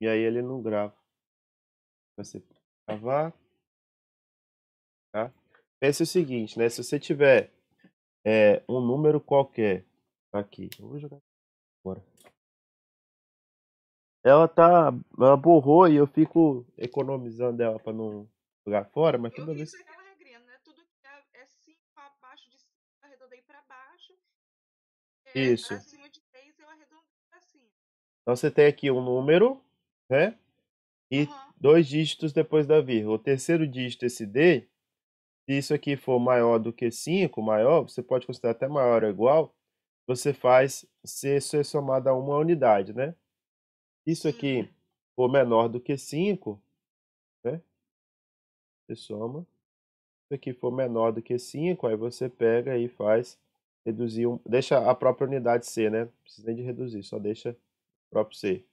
E aí ele não grava. Você gravar, tá? Pense o seguinte, né? Se você tiver um número qualquer aqui, eu vou jogar fora. Ela borrou e eu fico economizando ela para não jogar fora, mas Eu toda fiz vez. aquela regrinha, né? Tudo que é 5 abaixo de 5, eu arredondei para baixo. É Isso. acima de 3, eu arredondei para cima. Então você tem aqui um número, né? E Aham. dois dígitos depois da vírgula. O terceiro dígito, esse D, se isso aqui for maior do que 5, maior, você pode considerar até maior ou igual, você faz ser somado a uma unidade, né? Isso Sim. aqui for menor do que 5, né? Você soma. Se isso aqui for menor do que 5, aí você pega e faz reduzir, deixa a própria unidade ser, né? Não precisa nem de reduzir, só deixa o próprio ser.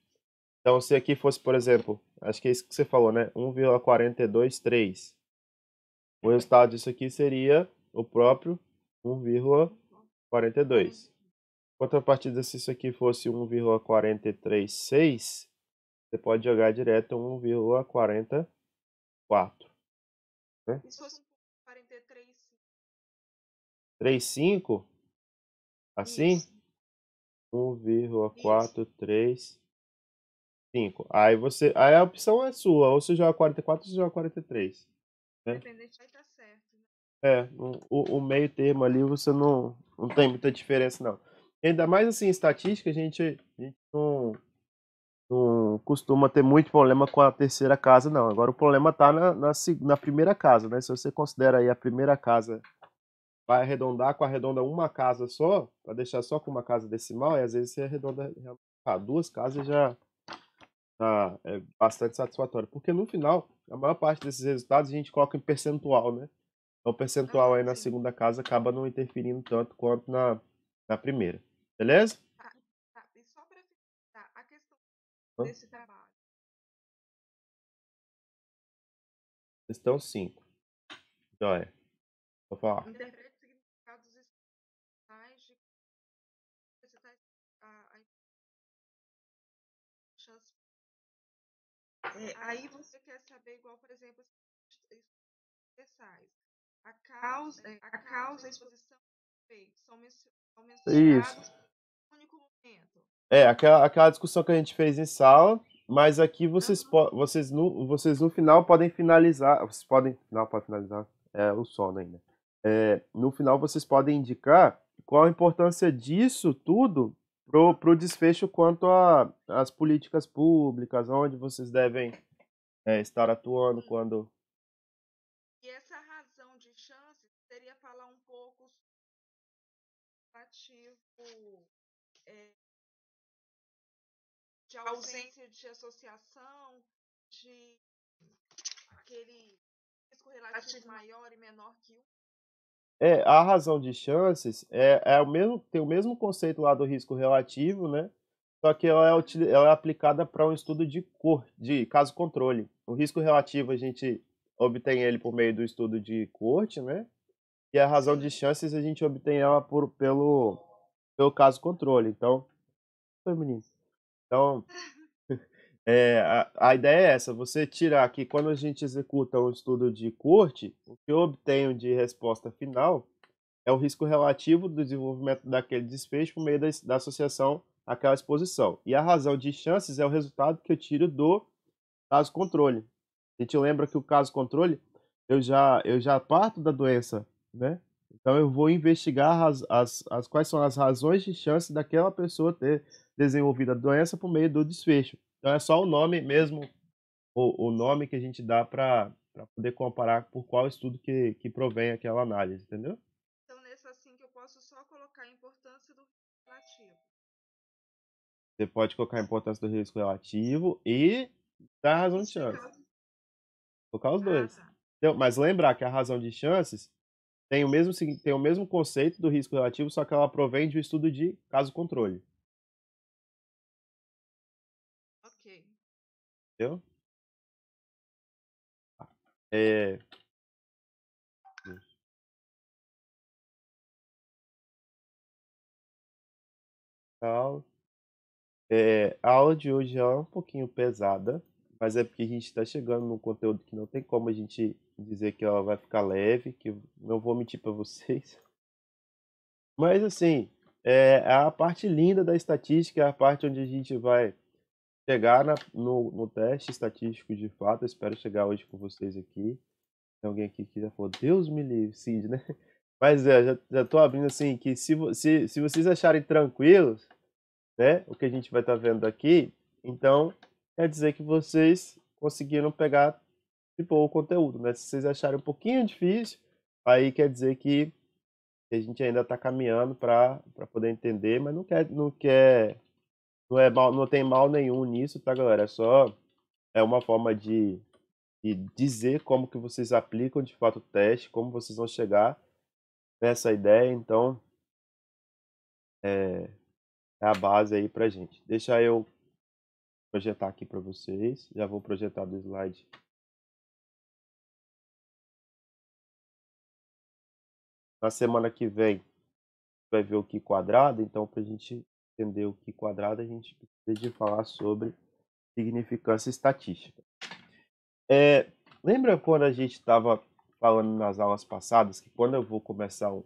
Então, se aqui fosse, por exemplo, acho que é isso que você falou, né? 1,423. O resultado disso aqui seria o próprio 1,42. Contrapartida, se isso aqui fosse 1,436, você pode jogar direto 1,44, né? E se fosse um 43, 35, assim, isso, isso. 1,435. Aí a opção é sua, ou você joga 44 ou você joga 43, né? Independente vai estar certo, né? O meio termo ali você não tem muita diferença, não. Ainda mais assim, em estatística, a gente não costuma ter muito problema com a terceira casa, não. Agora o problema está na primeira casa, né? Se você considera aí a primeira casa, vai arredondar com arredonda uma casa só, para deixar só com uma casa decimal, e às vezes você arredonda duas casas já é bastante satisfatório. Porque no final, a maior parte desses resultados a gente coloca em percentual, né? Então, o percentual aí Aham, na sim. segunda casa acaba não interferindo tanto quanto na primeira. Beleza? Tá, tá. E só para finalizar, a questão Hã? desse trabalho. Questão 5. Joia. Vou falar. Interprete significados especiais de recitais a chance. Aí você quer saber, igual, por exemplo, especiais. A causa, a exposição e o efeito são Isso. mensurados em um único momento. Aquela discussão que a gente fez em sala, mas aqui Aham. vocês no final podem finalizar. Vocês podem. Não, pode finalizar. É o sono ainda. No final vocês podem indicar qual a importância disso tudo pro desfecho quanto às políticas públicas, onde vocês devem estar atuando Sim. quando. E essa razão de chance seria falar um pouco ativo de ausência de associação, de aquele risco relativo maior e menor que um. A razão de chances tem o mesmo conceito lá do risco relativo, né? Só que ela é aplicada para um estudo de caso controle. O risco relativo a gente obtém ele por meio do estudo de corte, né? E a razão de Sim. chances a gente obtém ela pelo caso controle. Então, foi menino. Então, a ideia é essa, você tirar aqui, quando a gente executa um estudo de corte, o que eu obtenho de resposta final é o risco relativo do desenvolvimento daquele desfecho por meio da associação àquela exposição. E a razão de chances é o resultado que eu tiro do caso controle. A gente lembra que o caso controle, eu já parto da doença, né? Então eu vou investigar quais são as razões de chance daquela pessoa ter desenvolvido a doença por meio do desfecho. Então é só o nome mesmo, o nome que a gente dá para poder comparar por qual estudo que provém aquela análise, entendeu? Então, nesse assim que eu posso só colocar a importância do relativo. Você pode colocar a importância do risco relativo e da razão de chance. Explicar. Colocar os Ah, dois. tá. Então, mas lembrar que a razão de chances tem o mesmo conceito do risco relativo, só que ela provém de um estudo de caso controle. Ok. Entendeu? É, tal. A aula de hoje ela é um pouquinho pesada, mas é porque a gente está chegando num conteúdo que não tem como a gente dizer que ela vai ficar leve, que eu não vou mentir para vocês. Mas assim, a parte linda da estatística é a parte onde a gente vai chegar no teste estatístico de fato. Eu espero chegar hoje com vocês aqui. Tem alguém aqui que já falou, Deus me livre, Cid, né? Mas já tô abrindo assim, que se vocês acharem tranquilos, né, o que a gente vai estar vendo aqui, então quer dizer que vocês conseguiram pegar de boa o conteúdo, né? Se vocês acharem um pouquinho difícil, aí quer dizer que a gente ainda está caminhando para poder entender, mas não é mal, não tem mal nenhum nisso, tá, galera? É uma forma de dizer como que vocês aplicam de fato o teste, como vocês vão chegar nessa ideia, então é, é a base aí pra gente. Deixa eu projetar aqui para vocês, já vou projetar do slide. Na semana que vem vai ver o que quadrado, então para a gente entender o que quadrado, a gente precisa de falar sobre significância estatística. Lembra quando a gente estava falando nas aulas passadas que quando eu vou começar um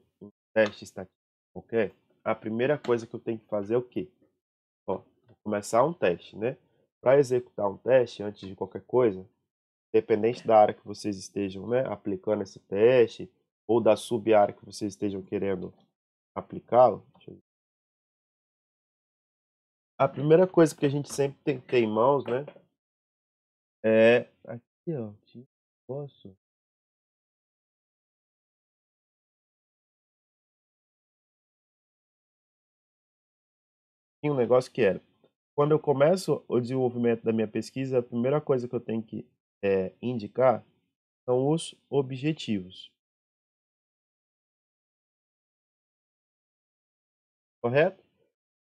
teste estatístico qualquer, a primeira coisa que eu tenho que fazer é o quê? Ó, vou começar um teste, né? Para executar um teste, antes de qualquer coisa, dependente da área que vocês estejam, né, aplicando esse teste, ou da sub-área que vocês estejam querendo aplicá-lo, a primeira coisa que a gente sempre tem que ter em mãos, né, é aqui, ó, posso? Tinha um negócio que era, quando eu começo o desenvolvimento da minha pesquisa, a primeira coisa que eu tenho que indicar são os objetivos, correto?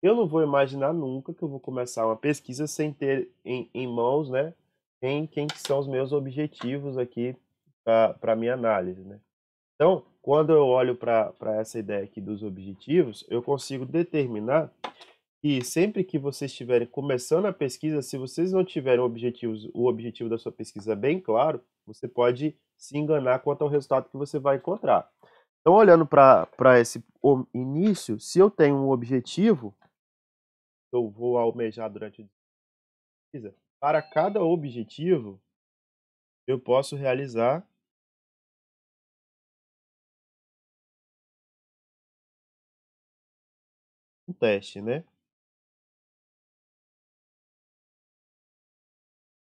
Eu não vou imaginar nunca que eu vou começar uma pesquisa sem ter em mãos, né, quem que são os meus objetivos aqui para minha análise, né? Então, quando eu olho para essa ideia aqui dos objetivos, eu consigo determinar que sempre que vocês estiverem começando a pesquisa, se vocês não tiverem o objetivo da sua pesquisa bem claro, você pode se enganar quanto ao resultado que você vai encontrar. Então, olhando para esse início, se eu tenho um objetivo, eu vou almejar durante a pesquisa, para cada objetivo, eu posso realizar um teste, né?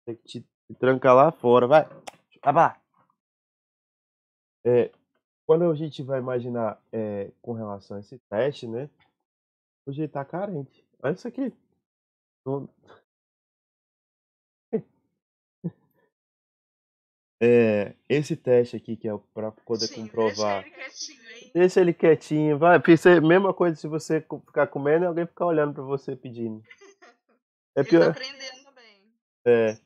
Tem que te trancar lá fora, vai. Abá. É, quando a gente vai imaginar com relação a esse teste, né? Hoje ele tá carente. Olha isso aqui. Não- esse teste aqui que é para poder Sim, deixa comprovar. ele quietinho aí. Deixa ele quietinho, vai. Porque isso é a mesma coisa se você ficar comendo e alguém ficar olhando para você pedindo. É Ele tá pior. aprendendo também. É.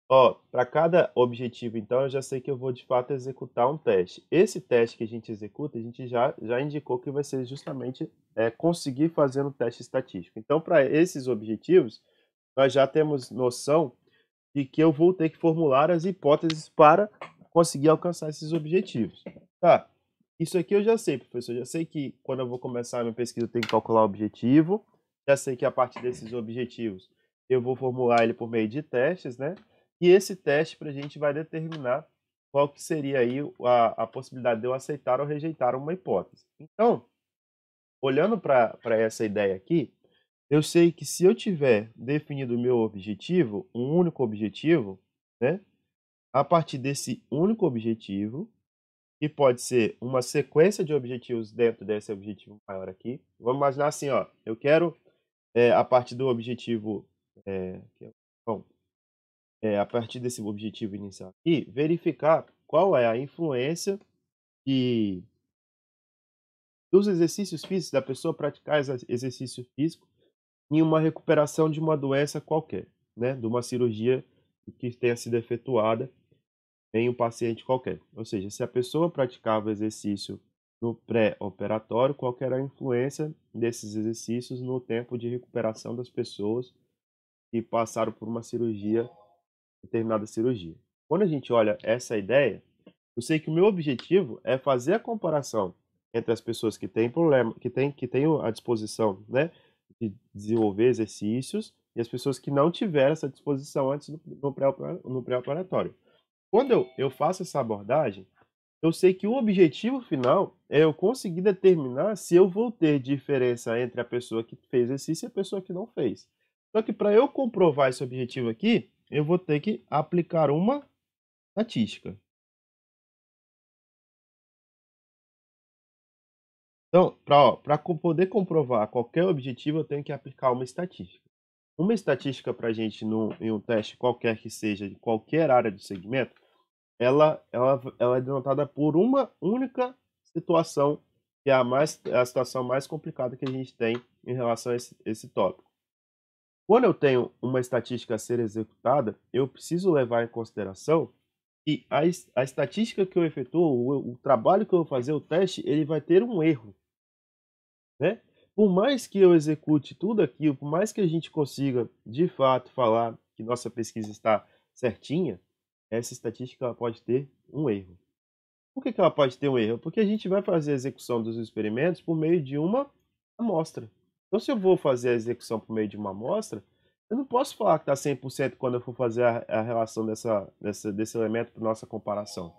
Ó, para cada objetivo, então, eu já sei que eu vou de fato executar um teste. Esse teste que a gente executa, a gente já indicou que vai ser justamente conseguir fazer um teste estatístico. Então, para esses objetivos, nós já temos noção de que eu vou ter que formular as hipóteses para conseguir alcançar esses objetivos. Tá, isso aqui eu já sei, professor. Já sei que quando eu vou começar a minha pesquisa, eu tenho que calcular o objetivo. Já sei que a partir desses objetivos, eu vou formular ele por meio de testes, né? E esse teste para a gente vai determinar qual que seria aí a possibilidade de eu aceitar ou rejeitar uma hipótese. Então, olhando para essa ideia aqui, eu sei que se eu tiver definido o meu objetivo, um único objetivo, né? A partir desse único objetivo, que pode ser uma sequência de objetivos dentro desse objetivo maior aqui. Vamos imaginar assim, ó, eu quero, a partir do objetivo, bom, a partir desse objetivo inicial aqui, verificar qual é a influência que dos exercícios físicos, da pessoa praticar exercício físico em uma recuperação de uma doença qualquer, né, de uma cirurgia que tenha sido efetuada em um paciente qualquer. Ou seja, se a pessoa praticava exercício no pré-operatório, qual que era a influência desses exercícios no tempo de recuperação das pessoas que passaram por uma cirurgia, determinada cirurgia. Quando a gente olha essa ideia, eu sei que o meu objetivo é fazer a comparação entre as pessoas que têm problema, que têm a disposição, né, de desenvolver exercícios e as pessoas que não tiveram essa disposição antes no pré-operatório. Quando eu faço essa abordagem, eu sei que o objetivo final é eu conseguir determinar se eu vou ter diferença entre a pessoa que fez exercício e a pessoa que não fez. Só que para eu comprovar esse objetivo aqui, eu vou ter que aplicar uma estatística. Então, para poder comprovar qualquer objetivo, eu tenho que aplicar uma estatística. Uma estatística para a gente, em um teste qualquer que seja, de qualquer área do segmento, ela é denotada por uma única situação, que é a situação mais complicada que a gente tem em relação a esse tópico. Quando eu tenho uma estatística a ser executada, eu preciso levar em consideração que a estatística que eu efetuo, o trabalho que eu vou fazer, o teste, ele vai ter um erro, né? Por mais que eu execute tudo aquilo, por mais que a gente consiga, de fato, falar que nossa pesquisa está certinha, essa estatística ela pode ter um erro. Por que ela pode ter um erro? Porque a gente vai fazer a execução dos experimentos por meio de uma amostra. Então, se eu vou fazer a execução por meio de uma amostra, eu não posso falar que está 100% quando eu for fazer a relação desse elemento para nossa comparação,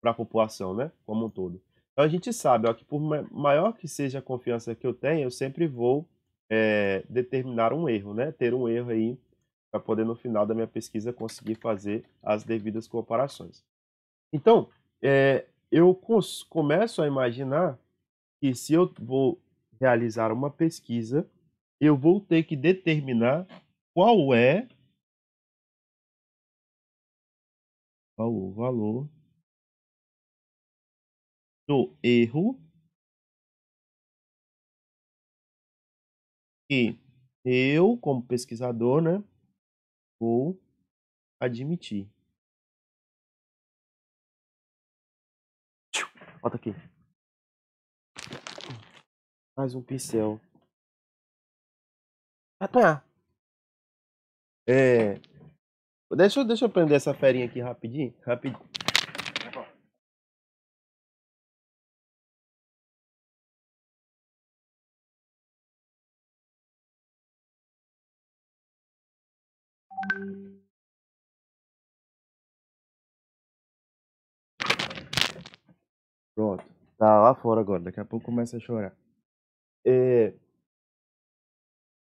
para a população, né, como um todo. Então, a gente sabe, ó, que por maior que seja a confiança que eu tenho, eu sempre vou determinar um erro, né, ter um erro aí, para poder, no final da minha pesquisa, conseguir fazer as devidas comparações. Então, eu começo a imaginar que se eu vou realizar uma pesquisa, eu vou ter que determinar qual é o valor do erro que eu, como pesquisador, né, vou admitir. Bota aqui. Mais um pincel. Apanhar. Deixa eu prender essa ferinha aqui rapidinho. Pronto. Tá lá fora agora. Daqui a pouco começa a chorar.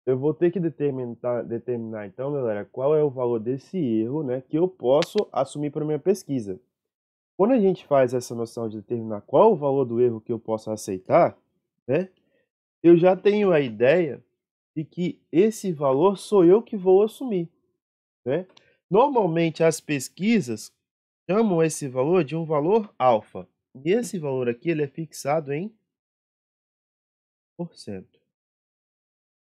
Eu vou ter que determinar então, galera, qual é o valor desse erro, né, que eu posso assumir para minha pesquisa. Quando a gente faz essa noção de determinar qual o valor do erro que eu posso aceitar, né, eu já tenho a ideia de que esse valor sou eu que vou assumir, né? Normalmente as pesquisas chamam esse valor de um valor alfa. E esse valor aqui ele é fixado em %.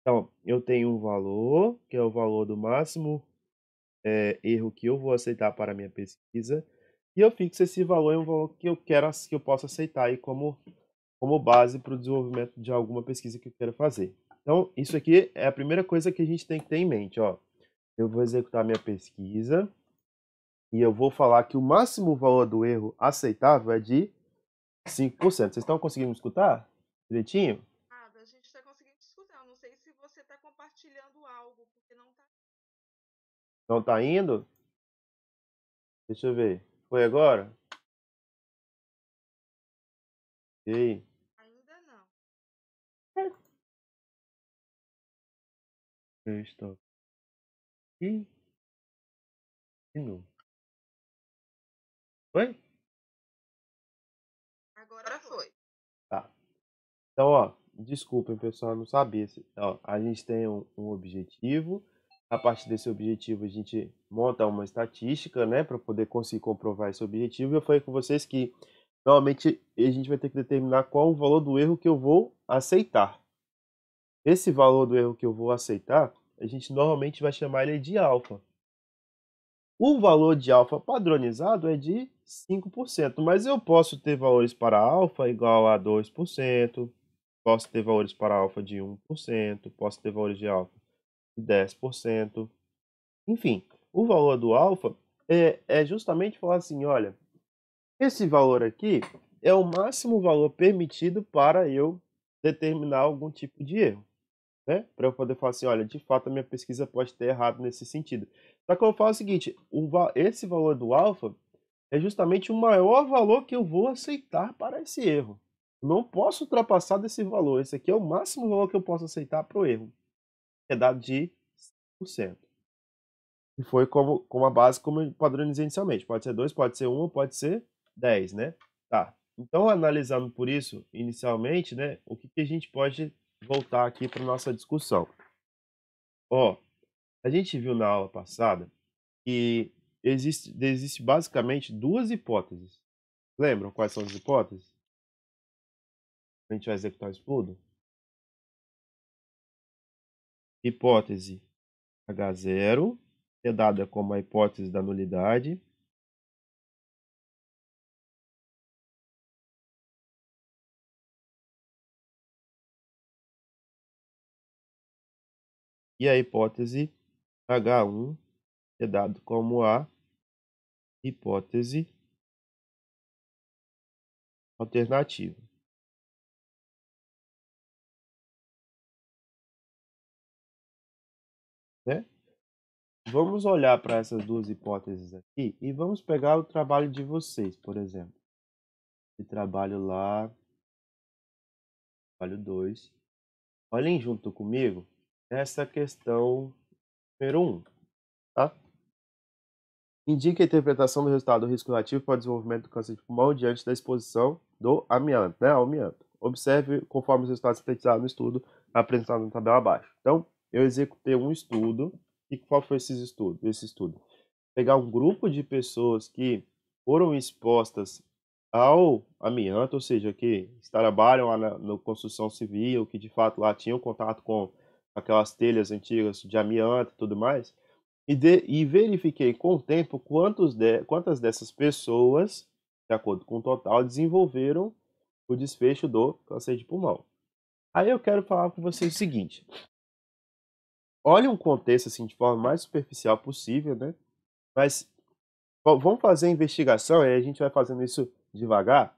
Então, eu tenho um valor, que é o valor do máximo erro que eu vou aceitar para a minha pesquisa, e eu fixo esse valor em um valor que eu posso aceitar aí como base para o desenvolvimento de alguma pesquisa que eu quero fazer. Então, isso aqui é a primeira coisa que a gente tem que ter em mente, ó. Eu vou executar minha pesquisa e eu vou falar que o máximo valor do erro aceitável é de 5%. Vocês estão conseguindo me escutar direitinho? Ah, a gente está conseguindo escutar. Eu não sei se você está compartilhando algo, porque não está. Não tá indo? Deixa eu ver. Foi agora? E aí? Ainda não. Eu estou aqui de novo. Foi? Agora foi. Tá. Então, ó, desculpem, pessoal, eu não sabia. Ó, a gente tem um objetivo. A partir desse objetivo, a gente monta uma estatística, né, para poder conseguir comprovar esse objetivo. Eu falei com vocês que, normalmente, a gente vai ter que determinar qual o valor do erro que eu vou aceitar. Esse valor do erro que eu vou aceitar, a gente normalmente vai chamar ele de alfa. O valor de alfa padronizado é de 5%, mas eu posso ter valores para alfa igual a 2%, posso ter valores para alfa de 1%, posso ter valores de alfa de 10%. Enfim, o valor do alfa é justamente falar assim, olha, esse valor aqui é o máximo valor permitido para eu determinar algum tipo de erro, né? Para eu poder falar assim, olha, de fato a minha pesquisa pode ter errado nesse sentido. Só que eu falo o seguinte, esse valor do alfa é justamente o maior valor que eu vou aceitar para esse erro. Eu não posso ultrapassar desse valor. Esse aqui é o máximo valor que eu posso aceitar para o erro, que é dado de 5%. E foi como a base como eu padronizei inicialmente. Pode ser 2, pode ser 1, pode ser 10, né? Tá. Então, analisando por isso, inicialmente, né, o que que a gente pode voltar aqui para nossa discussão? Ó, a gente viu na aula passada que existe basicamente duas hipóteses. Lembram quais são as hipóteses? A gente vai executar o estudo? Hipótese H0, que é dada como a hipótese da nulidade, e a hipótese H1, que é dado como a hipótese alternativa, né? Vamos olhar para essas duas hipóteses aqui e vamos pegar o trabalho de vocês, por exemplo. Esse trabalho lá, trabalho 2. Olhem junto comigo essa questão número 1, tá? Indique a interpretação do resultado do risco relativo para o desenvolvimento do câncer de pulmão diante da exposição do amianto, né, ao amianto. Observe conforme os resultados sintetizados no estudo apresentado na tabela abaixo. Então, eu executei um estudo. E qual foi esse estudo? Pegar um grupo de pessoas que foram expostas ao amianto, ou seja, que trabalham lá na construção civil, que de fato lá tinham contato com aquelas telhas antigas de amianto e tudo mais, e verifiquei com o tempo quantas dessas pessoas, de acordo com o total, desenvolveram o desfecho do câncer de pulmão. Aí eu quero falar com vocês o seguinte: olhe um contexto assim de forma mais superficial possível, né? Mas vamos fazer a investigação, e a gente vai fazendo isso devagar.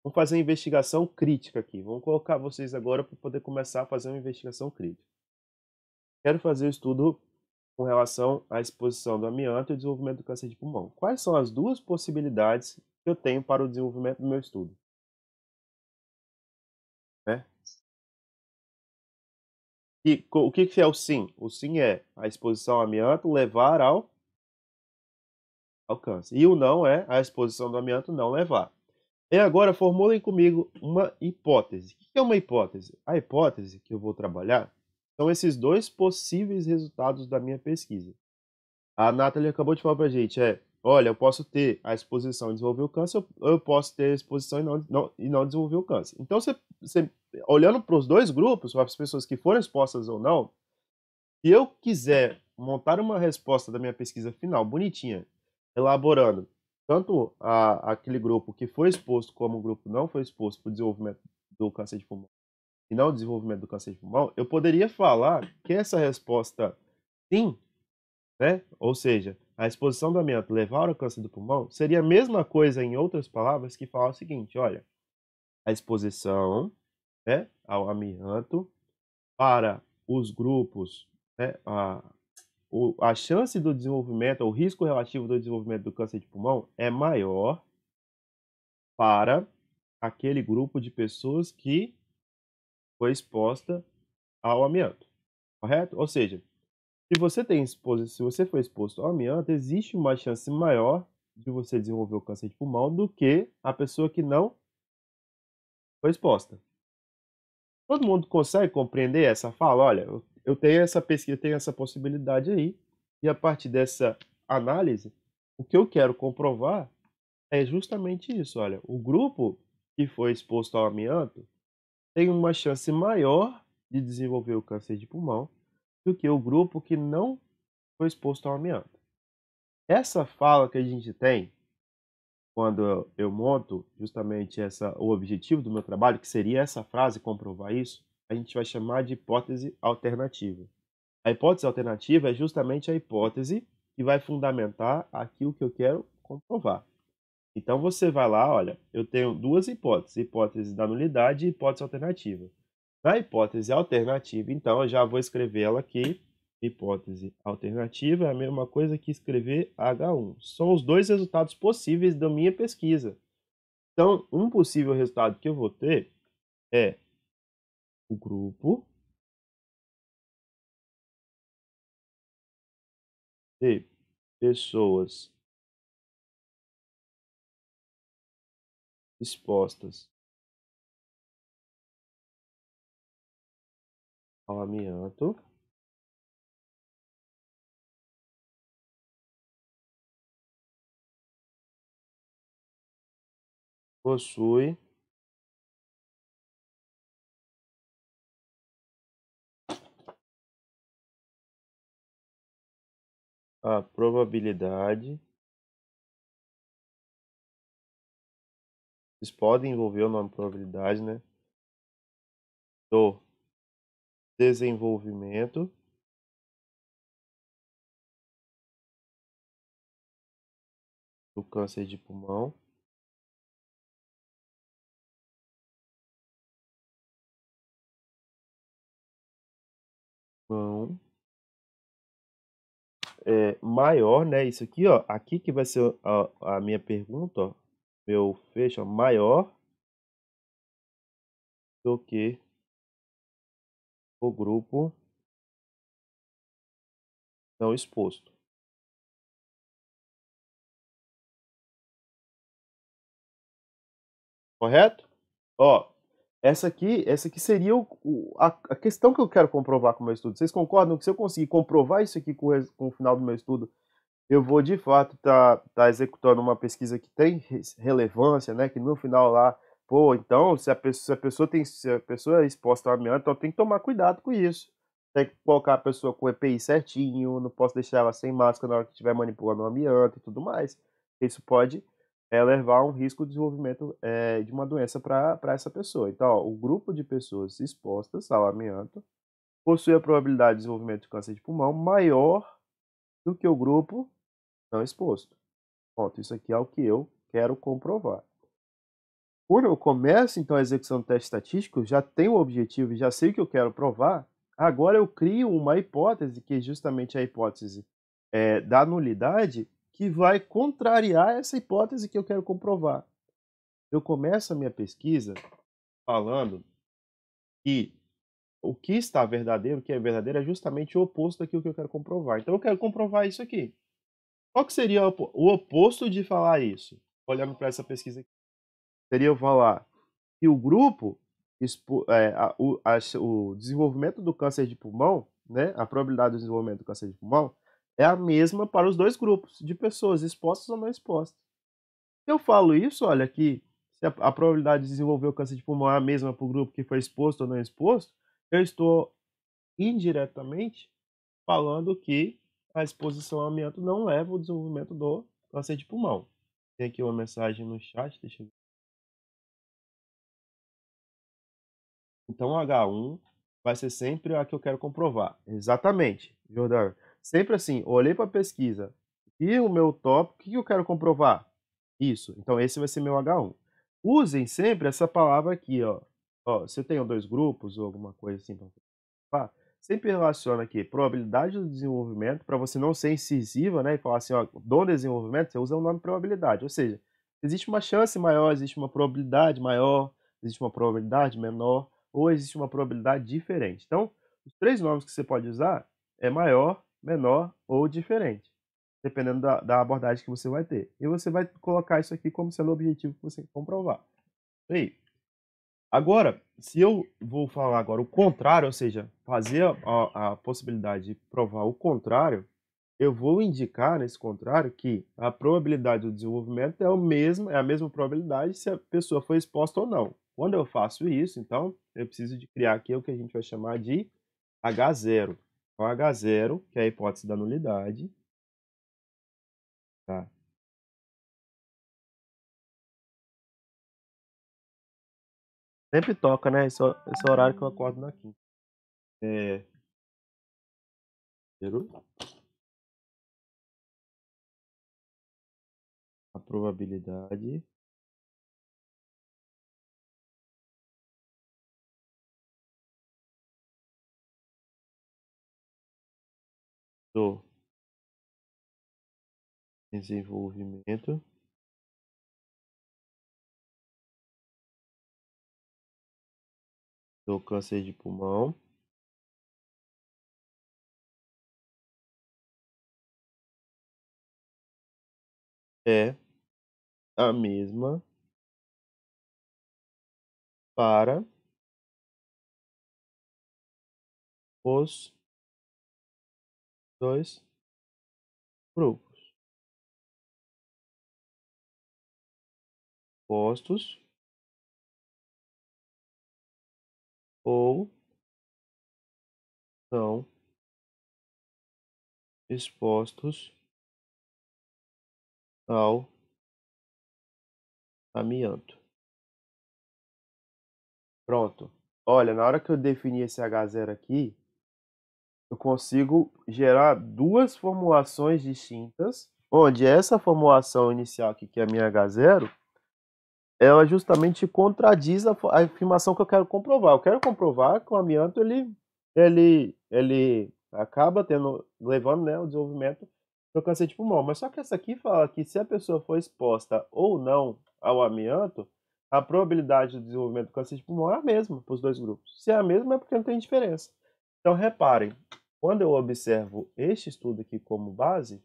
Vamos fazer a investigação crítica aqui. Vamos colocar vocês agora para poder começar a fazer uma investigação crítica. Quero fazer o estudo com relação à exposição do amianto e o desenvolvimento do câncer de pulmão. Quais são as duas possibilidades que eu tenho para o desenvolvimento do meu estudo? Né? O que que é o sim? O sim é a exposição ao amianto levar ao câncer. E o não é a exposição do amianto não levar. E agora formulem comigo uma hipótese. O que é uma hipótese? A hipótese que eu vou trabalhar são esses dois possíveis resultados da minha pesquisa. A Nathalie acabou de falar pra gente, olha, eu posso ter a exposição e desenvolver o câncer, ou eu posso ter a exposição e não desenvolver o câncer. Então, você olhando para os dois grupos, para as pessoas que foram expostas ou não, se eu quiser montar uma resposta da minha pesquisa final, bonitinha, elaborando tanto aquele grupo que foi exposto como o grupo não foi exposto para o desenvolvimento do câncer de pulmão e não o desenvolvimento do câncer de pulmão, eu poderia falar que essa resposta sim, né? Ou seja, a exposição do amianto levar ao câncer do pulmão seria a mesma coisa, em outras palavras, que falar o seguinte: olha, a exposição, né, ao amianto para os grupos, né, a chance do desenvolvimento, o risco relativo do desenvolvimento do câncer de pulmão é maior para aquele grupo de pessoas que foi exposta ao amianto, correto? Ou seja, se você foi exposto ao amianto, existe uma chance maior de você desenvolver o câncer de pulmão do que a pessoa que não foi exposta. Todo mundo consegue compreender essa fala? Olha, eu tenho essa pesquisa, eu tenho essa possibilidade aí, e a partir dessa análise, o que eu quero comprovar é justamente isso. Olha, o grupo que foi exposto ao amianto tem uma chance maior de desenvolver o câncer de pulmão do que o grupo que não foi exposto ao amianto. Essa fala que a gente tem quando eu monto justamente o objetivo do meu trabalho, que seria essa frase, comprovar isso, a gente vai chamar de hipótese alternativa. A hipótese alternativa é justamente a hipótese que vai fundamentar aquilo que eu quero comprovar. Então você vai lá, olha, eu tenho duas hipóteses, hipótese da nulidade e hipótese alternativa. Na hipótese alternativa, então, eu já vou escrever ela aqui. Hipótese alternativa é a mesma coisa que escrever H1. São os dois resultados possíveis da minha pesquisa. Então, um possível resultado que eu vou ter é o grupo de pessoas expostas ao amianto possui a probabilidade, vocês podem envolver o nome probabilidade, né, do desenvolvimento do câncer de pulmão não maior, né? Isso aqui, ó, aqui que vai ser a minha pergunta, ó, meu fecho, ó, maior do que o grupo não exposto, correto? Ó, essa aqui seria a questão que eu quero comprovar com o meu estudo. Vocês concordam que se eu conseguir comprovar isso aqui com o final do meu estudo, eu vou de fato tá executando uma pesquisa que tem relevância, né? Que no final lá, pô, então se a pessoa é exposta ao amianto, então tem que tomar cuidado com isso. Tem que colocar a pessoa com o EPI certinho, não posso deixar ela sem máscara na hora que estiver manipulando o amianto e tudo mais. Isso pode levar a um risco de desenvolvimento de uma doença para essa pessoa. Então, ó, o grupo de pessoas expostas ao amianto possui a probabilidade de desenvolvimento de câncer de pulmão maior do que o grupo não exposto. Ponto. Isso aqui é o que eu quero comprovar. Quando eu começo, então, a execução do teste estatístico, já tenho o objetivo e já sei o que eu quero provar, agora eu crio uma hipótese, que é justamente a hipótese da nulidade, que vai contrariar essa hipótese que eu quero comprovar. Eu começo a minha pesquisa falando que o que está verdadeiro, o que é verdadeiro, é justamente o oposto daquilo que eu quero comprovar. Então eu quero comprovar isso aqui. Qual que seria o oposto de falar isso? Olhando para essa pesquisa aqui. Seria eu falar que o grupo, o desenvolvimento do câncer de pulmão, né, a probabilidade do desenvolvimento do câncer de pulmão, é a mesma para os dois grupos de pessoas, expostas ou não expostas. Se eu falo isso, olha, que se a probabilidade de desenvolver o câncer de pulmão é a mesma para o grupo que foi exposto ou não exposto, eu estou indiretamente falando que a exposição ao amianto não leva ao desenvolvimento do câncer de pulmão. Tem aqui uma mensagem no chat, deixa eu ver. Então, H1 vai ser sempre a que eu quero comprovar. Exatamente, Jordão. Sempre assim, olhei para a pesquisa e o meu tópico, o que eu quero comprovar? Isso. Então, esse vai ser meu H1. Usem sempre essa palavra aqui, ó. Ó, se eu tenho dois grupos ou alguma coisa assim para sempre relaciona aqui probabilidade do desenvolvimento, para você não ser incisiva, né, e falar assim, ó, do desenvolvimento, você usa o nome probabilidade, ou seja, existe uma chance maior, existe uma probabilidade maior, existe uma probabilidade menor, ou existe uma probabilidade diferente. Então, os três nomes que você pode usar é maior, menor ou diferente, dependendo da abordagem que você vai ter. E você vai colocar isso aqui como sendo o objetivo que você quer comprovar. E aí, agora, se eu vou falar agora o contrário, ou seja, fazer a possibilidade de provar o contrário, eu vou indicar nesse contrário que a probabilidade do desenvolvimento é a mesma probabilidade se a pessoa foi exposta ou não. Quando eu faço isso, então, eu preciso de criar aqui o que a gente vai chamar de H0. Então, H0, que é a hipótese da nulidade, tá? Sempre toca, né? Esse horário que eu acordo na quinta. É, a probabilidade do desenvolvimento do câncer de pulmão é a mesma para os dois grupos postos ou não expostos ao amianto. Pronto. Olha, na hora que eu definir esse H0 aqui, eu consigo gerar duas formulações distintas, onde essa formulação inicial aqui, que é a minha H0, ela justamente contradiz a afirmação que eu quero comprovar. Eu quero comprovar que o amianto ele acaba levando, né, o desenvolvimento do câncer de pulmão. Mas só que essa aqui fala que se a pessoa for exposta ou não ao amianto, a probabilidade de desenvolvimento do câncer de pulmão é a mesma para os dois grupos. Se é a mesma, é porque não tem diferença. Então, reparem, quando eu observo este estudo aqui como base,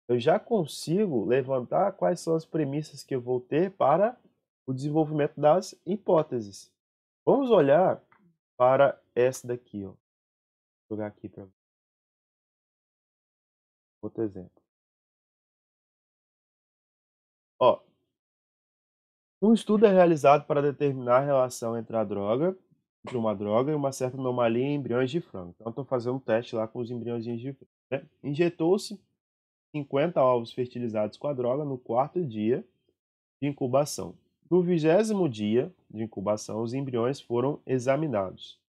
eu já consigo levantar quais são as premissas que eu vou ter para o desenvolvimento das hipóteses. Vamos olhar para essa daqui, ó. Vou jogar aqui para outro exemplo. Ó, um estudo é realizado para determinar a relação entre uma droga e uma certa anomalia em embriões de frango. Então, estou fazendo um teste lá com os embriõezinhos de frango, né? Injetou-se 50 ovos fertilizados com a droga no quarto dia de incubação. No 20º dia de incubação, os embriões foram examinados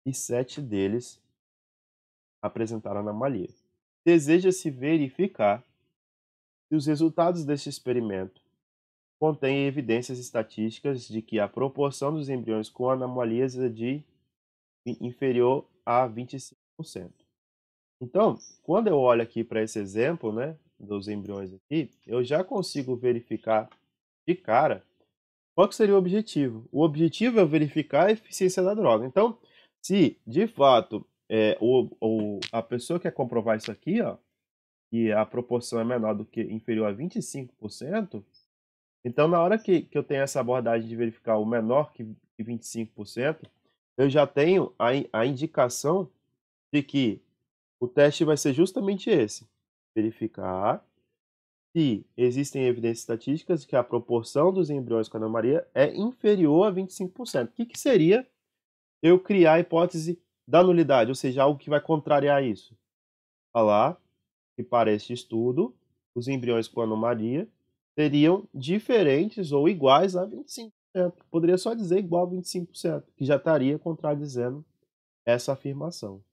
e 7 deles apresentaram anomalia. Deseja-se verificar se os resultados deste experimento contêm evidências estatísticas de que a proporção dos embriões com anomalias é de inferior a 25%. Então, quando eu olho aqui para esse exemplo, né, dos embriões aqui, eu já consigo verificar de cara qual que seria o objetivo. O objetivo é verificar a eficiência da droga. Então, se de fato a pessoa quer comprovar isso aqui, ó, que a proporção é menor do que inferior a 25%, então na hora que eu tenho essa abordagem de verificar o menor que 25%, eu já tenho a indicação de que o teste vai ser justamente esse: verificar se existem evidências estatísticas de que a proporção dos embriões com anomalia é inferior a 25%. O que seria eu criar a hipótese da nulidade, ou seja, algo que vai contrariar isso? Falar que para este estudo, os embriões com anomalia seriam diferentes ou iguais a 25%. Poderia só dizer igual a 25%, que já estaria contradizendo essa afirmação.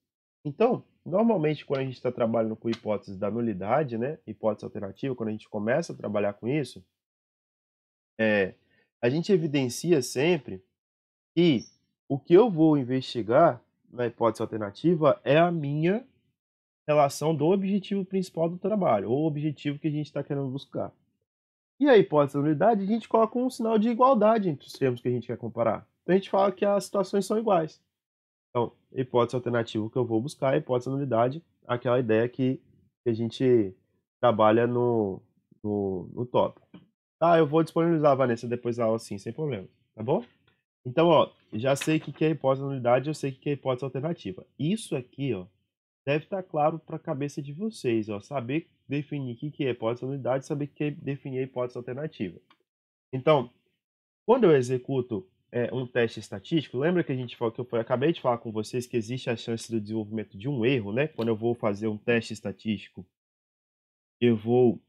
Então, normalmente, quando a gente está trabalhando com hipótese da nulidade, né, hipótese alternativa, quando a gente começa a trabalhar com isso, a gente evidencia sempre que o que eu vou investigar na hipótese alternativa é a minha relação do objetivo principal do trabalho, ou o objetivo que a gente está querendo buscar. E a hipótese da nulidade, a gente coloca um sinal de igualdade entre os termos que a gente quer comparar. Então, a gente fala que as situações são iguais. Então, hipótese alternativa que eu vou buscar, hipótese da nulidade, aquela ideia que a gente trabalha no tópico. Tá, eu vou disponibilizar, Vanessa, depois da aula sim, sem problema, tá bom? Então, ó, já sei o que é hipótese da nulidade, eu sei o que é hipótese alternativa. Isso aqui, ó, deve estar claro para a cabeça de vocês, ó, saber definir o que é hipótese da nulidade, saber o que é definir a hipótese alternativa. Então, quando eu executo um teste estatístico, lembra que a gente falou que eu acabei de falar com vocês que existe a chance do desenvolvimento de um erro, né? Quando eu vou fazer um teste estatístico, eu vou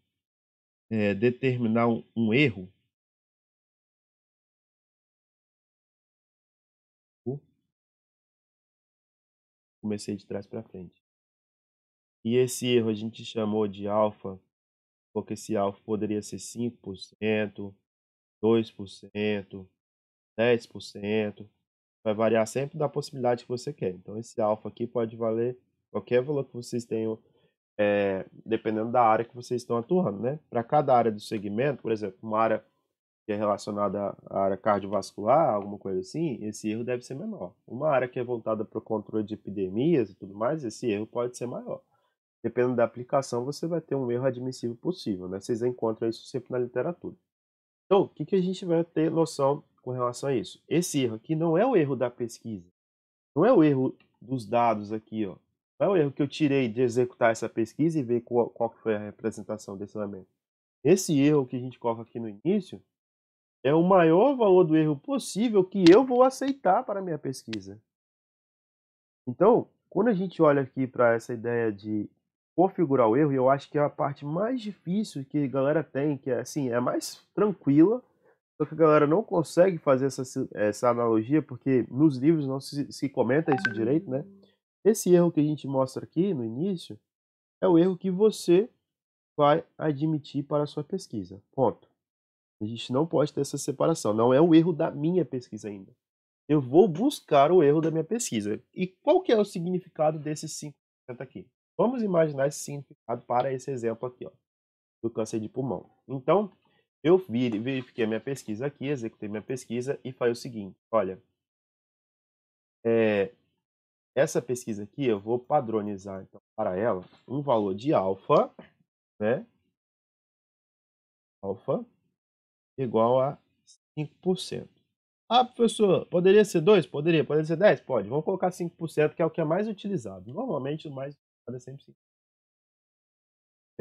determinar um erro. Comecei de trás para frente. E esse erro a gente chamou de alfa, porque esse alfa poderia ser 5%, 2%, 10%. Vai variar sempre da possibilidade que você quer. Então esse alfa aqui pode valer qualquer valor que vocês tenham, dependendo da área que vocês estão atuando, né? Para cada área do segmento, por exemplo, uma área que é relacionada à área cardiovascular, alguma coisa assim, esse erro deve ser menor. Uma área que é voltada para o controle de epidemias e tudo mais, esse erro pode ser maior. Dependendo da aplicação, você vai ter um erro admissível possível, né? Vocês encontram isso sempre na literatura. Então, o que a gente vai ter noção com relação a isso? Esse erro aqui não é o erro da pesquisa, não é o erro dos dados aqui, ó. Não é o erro que eu tirei de executar essa pesquisa e ver qual que foi a representação desse elemento. Esse erro que a gente coloca aqui no início é o maior valor do erro possível que eu vou aceitar para a minha pesquisa. Então, quando a gente olha aqui para essa ideia de configurar o erro, e eu acho que é a parte mais difícil que a galera tem, que é assim, é mais tranquila, só que a galera não consegue fazer essa analogia, porque nos livros não se comenta isso direito, né? Esse erro que a gente mostra aqui no início é o erro que você vai admitir para a sua pesquisa. Ponto. A gente não pode ter essa separação. Não é o erro da minha pesquisa ainda. Eu vou buscar o erro da minha pesquisa. E qual que é o significado desses 5% aqui? Vamos imaginar esse significado para esse exemplo aqui, ó, do câncer de pulmão. Então, eu verifiquei a minha pesquisa aqui, executei minha pesquisa e falei o seguinte, olha, essa pesquisa aqui eu vou padronizar então, para ela um valor de alfa, né? Alfa igual a 5%. Ah, professor, poderia ser 2? Poderia ser 10? Pode. Vamos colocar 5%, que é o que é mais utilizado. Normalmente, o mais utilizado é sempre 5%.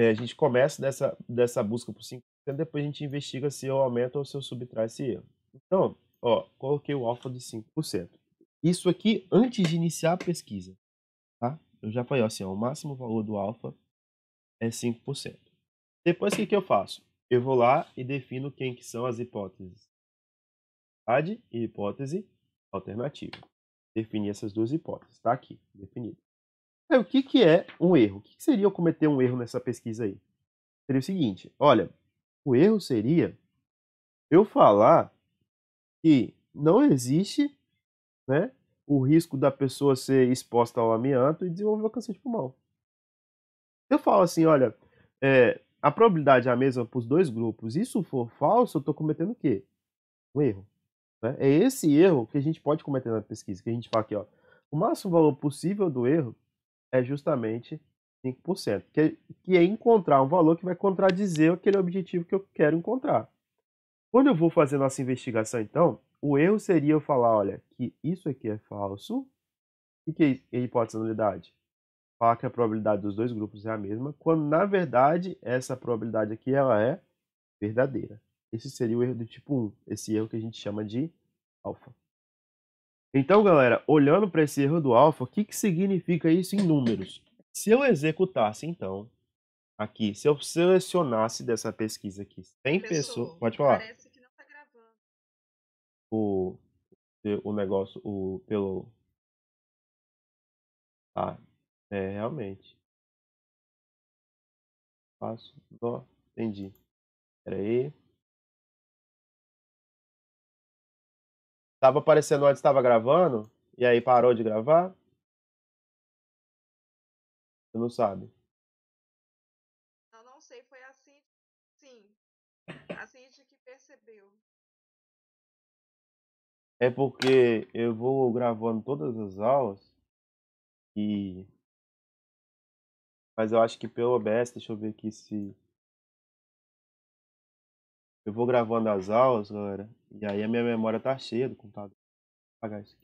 A gente começa dessa busca por 5%, depois a gente investiga se eu aumento ou se eu subtrai esse erro. Então, ó, coloquei o alfa de 5%. Isso aqui antes de iniciar a pesquisa, tá? Eu já falei assim, ó, o máximo valor do alfa é 5%. Depois, o que eu faço? Eu vou lá e defino quem que são as hipóteses verdade e hipótese alternativa. Definir essas duas hipóteses, está aqui, definido. Aí, o que é um erro? O que seria eu cometer um erro nessa pesquisa aí? Seria o seguinte, olha, o erro seria eu falar que não existe, né, o risco da pessoa ser exposta ao amianto e desenvolver o câncer de pulmão. Eu falo assim, olha, a probabilidade é a mesma para os dois grupos. Se isso for falso, eu estou cometendo o quê? Um erro. Né? É esse erro que a gente pode cometer na pesquisa, que a gente fala aqui, ó, o máximo valor possível do erro é justamente 5%, que é encontrar um valor que vai contradizer aquele objetivo que eu quero encontrar. Quando eu vou fazer nossa investigação, então, o erro seria eu falar, olha, que isso aqui é falso, e que é hipótese de nulidade? Falar que a probabilidade dos dois grupos é a mesma, quando na verdade essa probabilidade aqui ela é verdadeira. Esse seria o erro do tipo 1, esse erro que a gente chama de alfa. Então, galera, olhando para esse erro do alfa, o que significa isso em números? Se eu executasse, então, aqui, se eu selecionasse dessa pesquisa aqui 100 pessoas... Professor, Pode falar. parece que não está gravando. O, o negócio, pelo... Ah, realmente. Faço, entendi. Espera aí. Tava aparecendo antes, estava gravando, e aí parou de gravar? Você não sabe. Eu não sei, foi assim, sim. Assim de que percebeu. É porque eu vou gravando todas as aulas e... Mas eu acho que pelo OBS, deixa eu ver aqui se... Eu vou gravando as aulas, galera, e aí a minha memória tá cheia do computador. Vou apagar isso aqui.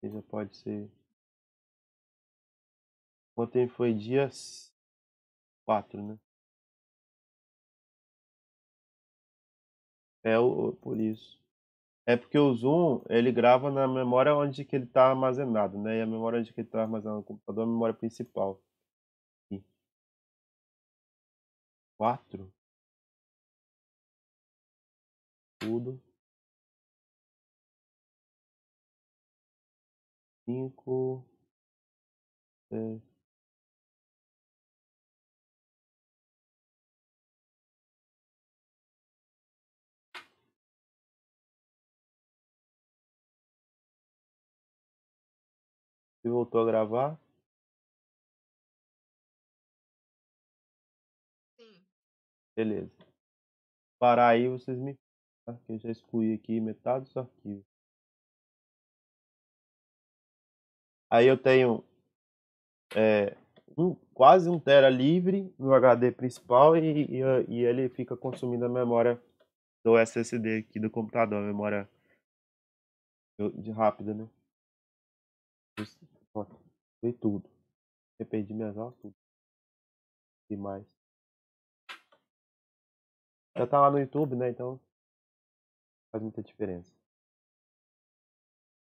Já pode ser... Ontem foi dia 4, né? Por isso. É porque o Zoom, ele grava na memória onde que ele tá armazenado, né? E a memória onde que ele tá armazenado no computador é a memória principal. 4. Tudo. 5. 6. Você voltou a gravar? Sim. Beleza. Parar aí, vocês me falam, tá? Que eu já excluí aqui metade dos arquivos. Aí eu tenho quase 1 tera livre no HD principal e ele fica consumindo a memória do SSD aqui do computador, a memória de rápida, né? Ó, foi tudo. Eu perdi minhas aulas, tudo. E mais. Já tá lá no YouTube, né? Então faz muita diferença.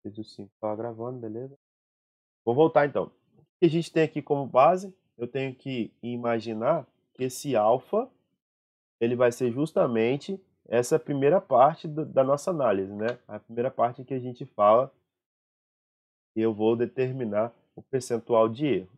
Fiz o 5 tava gravando, beleza? Vou voltar então. O que a gente tem aqui como base? Eu tenho que imaginar que esse alfa ele vai ser justamente essa primeira parte da nossa análise, né? A primeira parte em que a gente fala e eu vou determinar o percentual de erro.